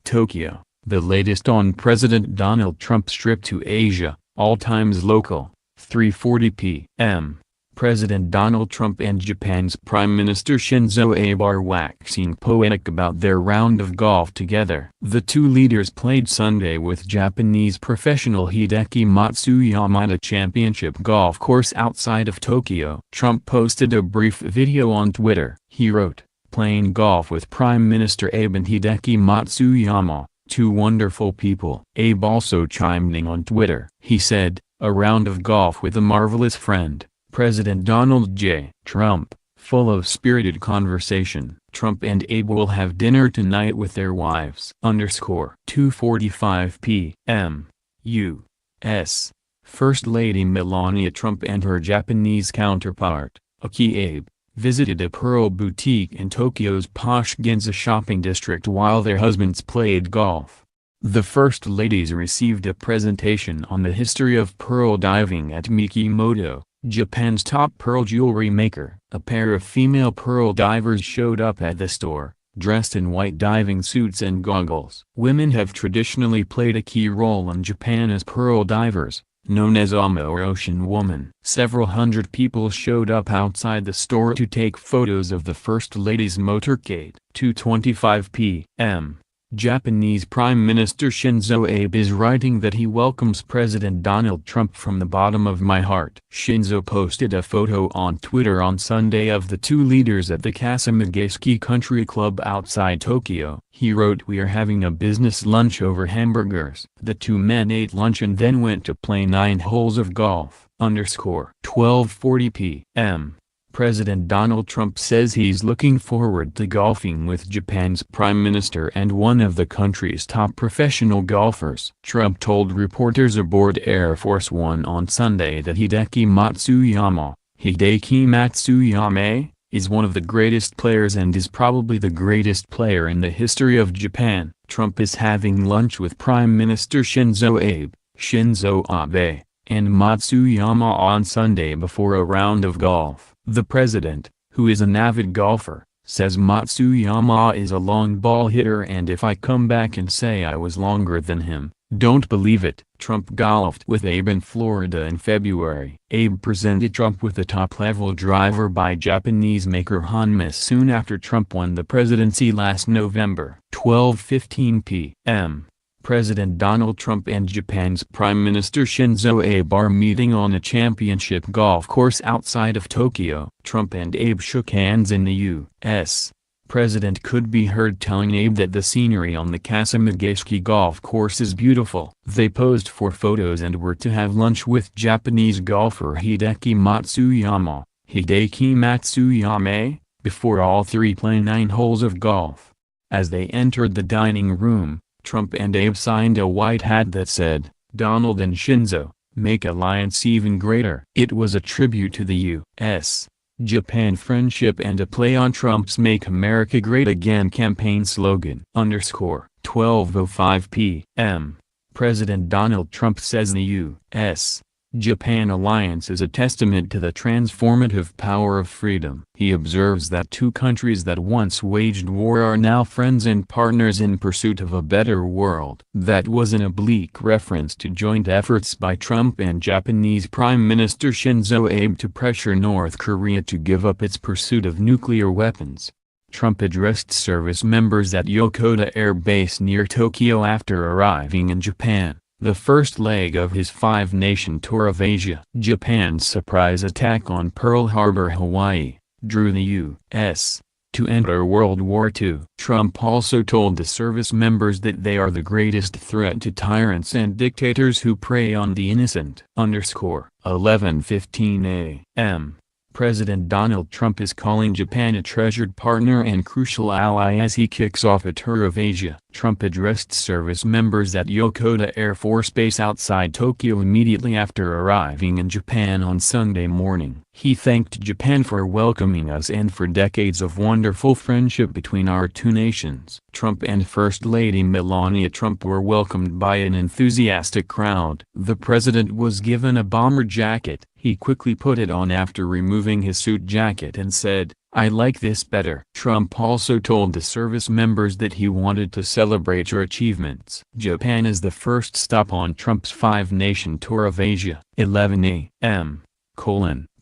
Tokyo, the latest on President Donald Trump's trip to Asia, all times local, 3:40 p.m. President Donald Trump and Japan's Prime Minister Shinzo Abe are waxing poetic about their round of golf together. The two leaders played Sunday with Japanese professional Hideki Matsuyama at a championship golf course outside of Tokyo. Trump posted a brief video on Twitter. He wrote, "Playing golf with Prime Minister Abe and Hideki Matsuyama, two wonderful people." Abe also chimed in on Twitter. He said, "A round of golf with a marvelous friend, President Donald J. Trump, full of spirited conversation. Trump and Abe will have dinner tonight with their wives." 2:45 p.m. U.S. First Lady Melania Trump and her Japanese counterpart, Aki Abe, visited a pearl boutique in Tokyo's posh Ginza shopping district while their husbands played golf. The First Ladies received a presentation on the history of pearl diving at Mikimoto, Japan's top pearl jewelry maker. A pair of female pearl divers showed up at the store, dressed in white diving suits and goggles. Women have traditionally played a key role in Japan as pearl divers, known as Amo or Ocean Woman. Several hundred people showed up outside the store to take photos of the First Lady's motorcade. 2:25 p.m. Japanese Prime Minister Shinzo Abe is writing that he welcomes President Donald Trump from the bottom of my heart. Shinzo posted a photo on Twitter on Sunday of the two leaders at the Kasamigaski Country Club outside Tokyo. He wrote, "We are having a business lunch over hamburgers." The two men ate lunch and then went to play 9 holes of golf. 12:40 p.m. President Donald Trump says he's looking forward to golfing with Japan's Prime Minister and one of the country's top professional golfers. Trump told reporters aboard Air Force One on Sunday that Hideki Matsuyama, is one of the greatest players and is probably the greatest player in the history of Japan. Trump is having lunch with Prime Minister Shinzo Abe, and Matsuyama on Sunday before a round of golf. The president, who is an avid golfer, says Matsuyama is a long ball hitter, and if I come back and say I was longer than him, don't believe it. Trump golfed with Abe in Florida in February. Abe presented Trump with a top-level driver by Japanese maker Honma soon after Trump won the presidency last November. 12:15 p.m. President Donald Trump and Japan's Prime Minister Shinzo Abe are meeting on a championship golf course outside of Tokyo. Trump and Abe shook hands in the U.S. President could be heard telling Abe that the scenery on the Kasamigaski golf course is beautiful. They posed for photos and were to have lunch with Japanese golfer Hideki Matsuyama, before all three play 9 holes of golf. As they entered the dining room, Trump and Abe signed a white hat that said, "Donald and Shinzo, make alliance even greater." It was a tribute to the U.S.-Japan friendship and a play on Trump's Make America Great Again campaign slogan. 12:05 p.m. President Donald Trump says the U.S.-Japan alliance is a testament to the transformative power of freedom. He observes that two countries that once waged war are now friends and partners in pursuit of a better world. That was an oblique reference to joint efforts by Trump and Japanese Prime Minister Shinzo Abe to pressure North Korea to give up its pursuit of nuclear weapons. Trump addressed service members at Yokota Air Base near Tokyo after arriving in Japan, the first leg of his 5-nation tour of Asia. Japan's surprise attack on Pearl Harbor, Hawaii, drew the U.S. to enter World War II. Trump also told the service members that they are the greatest threat to tyrants and dictators who prey on the innocent. 11:15 a.m. President Donald Trump is calling Japan a treasured partner and crucial ally as he kicks off a tour of Asia. Trump addressed service members at Yokota Air Force Base outside Tokyo immediately after arriving in Japan on Sunday morning. He thanked Japan for welcoming us and for decades of wonderful friendship between our two nations. Trump and First Lady Melania Trump were welcomed by an enthusiastic crowd. The president was given a bomber jacket. He quickly put it on after removing his suit jacket and said, I like this better. Trump also told the service members that he wanted to celebrate your achievements. Japan is the first stop on Trump's five-nation tour of Asia. 11 a.m.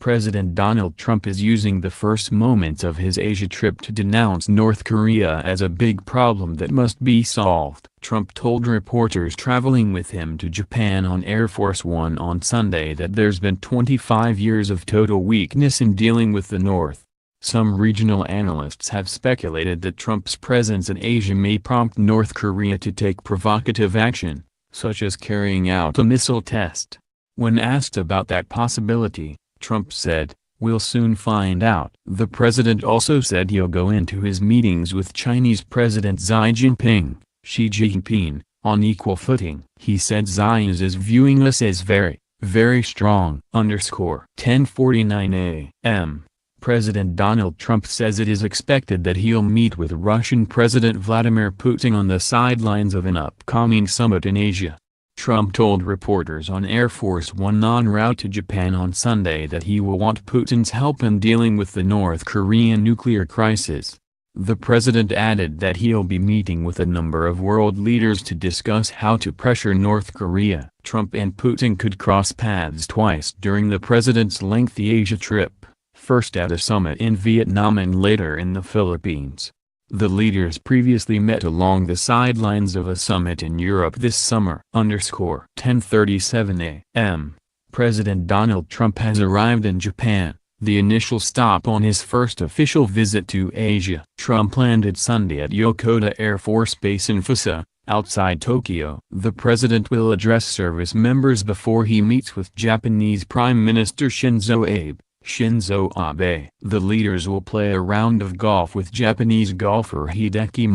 President Donald Trump is using the first moments of his Asia trip to denounce North Korea as a big problem that must be solved. Trump told reporters traveling with him to Japan on Air Force One on Sunday that there's been 25 years of total weakness in dealing with the North. Some regional analysts have speculated that Trump's presence in Asia may prompt North Korea to take provocative action, such as carrying out a missile test. When asked about that possibility, Trump said, "We'll soon find out." The president also said he'll go into his meetings with Chinese President Xi Jinping, on equal footing. He said Xi is viewing us as very, very strong. 10:49 a.m. President Donald Trump says it is expected that he'll meet with Russian President Vladimir Putin on the sidelines of an upcoming summit in Asia. Trump told reporters on Air Force One en route to Japan on Sunday that he will want Putin's help in dealing with the North Korean nuclear crisis. The president added that he'll be meeting with a number of world leaders to discuss how to pressure North Korea. Trump and Putin could cross paths twice during the president's lengthy Asia trip, first at a summit in Vietnam and later in the Philippines. The leaders previously met along the sidelines of a summit in Europe this summer. 10:37 a.m. President Donald Trump has arrived in Japan, the initial stop on his first official visit to Asia. Trump landed Sunday at Yokota Air Force Base in Fusa, outside Tokyo. The president will address service members before he meets with Japanese Prime Minister Shinzo Abe. The leaders will play a round of golf with Japanese golfer Hideki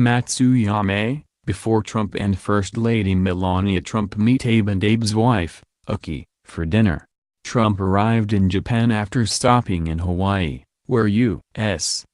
Matsuyama, before Trump and First Lady Melania Trump meet Abe and Abe's wife, Uki, for dinner. Trump arrived in Japan after stopping in Hawaii, where U.S.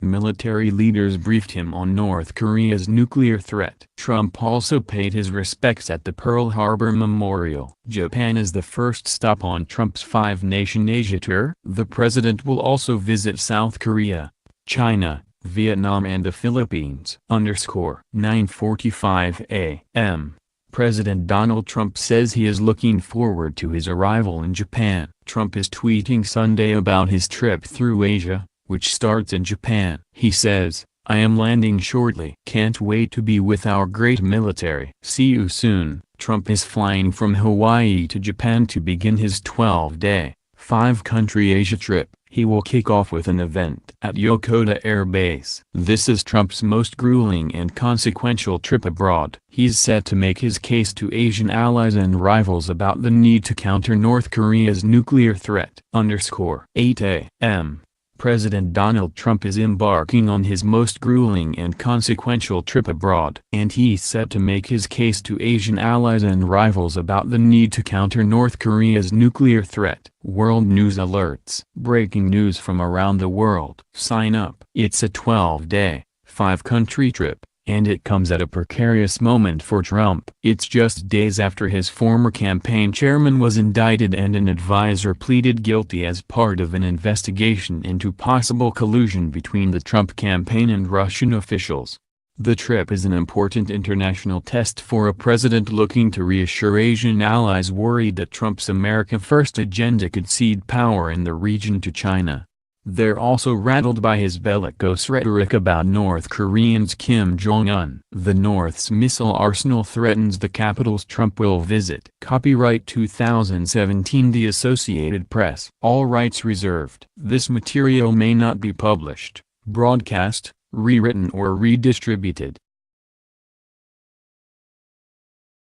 military leaders briefed him on North Korea's nuclear threat. Trump also paid his respects at the Pearl Harbor Memorial. Japan is the first stop on Trump's five-nation Asia tour. The president will also visit South Korea, China, Vietnam and the Philippines. 9:45 a.m. President Donald Trump says he is looking forward to his arrival in Japan. Trump is tweeting Sunday about his trip through Asia, which starts in Japan. He says, "I am landing shortly. Can't wait to be with our great military. See you soon." Trump is flying from Hawaii to Japan to begin his 12-day, five-country Asia trip. He will kick off with an event at Yokota Air Base. This is Trump's most grueling and consequential trip abroad. He's set to make his case to Asian allies and rivals about the need to counter North Korea's nuclear threat. 8 a.m. President Donald Trump is embarking on his most grueling and consequential trip abroad. And he's set to make his case to Asian allies and rivals about the need to counter North Korea's nuclear threat. World News alerts. Breaking news from around the world. Sign up. It's a 12-day, five-country trip, and it comes at a precarious moment for Trump. It's just days after his former campaign chairman was indicted and an advisor pleaded guilty as part of an investigation into possible collusion between the Trump campaign and Russian officials. The trip is an important international test for a president looking to reassure Asian allies worried that Trump's America First agenda could cede power in the region to China. They're also rattled by his bellicose rhetoric about North Koreans Kim Jong-un. The North's missile arsenal threatens the capitals Trump will visit. Copyright 2017 The Associated Press. All rights reserved. This material may not be published, broadcast, rewritten or redistributed.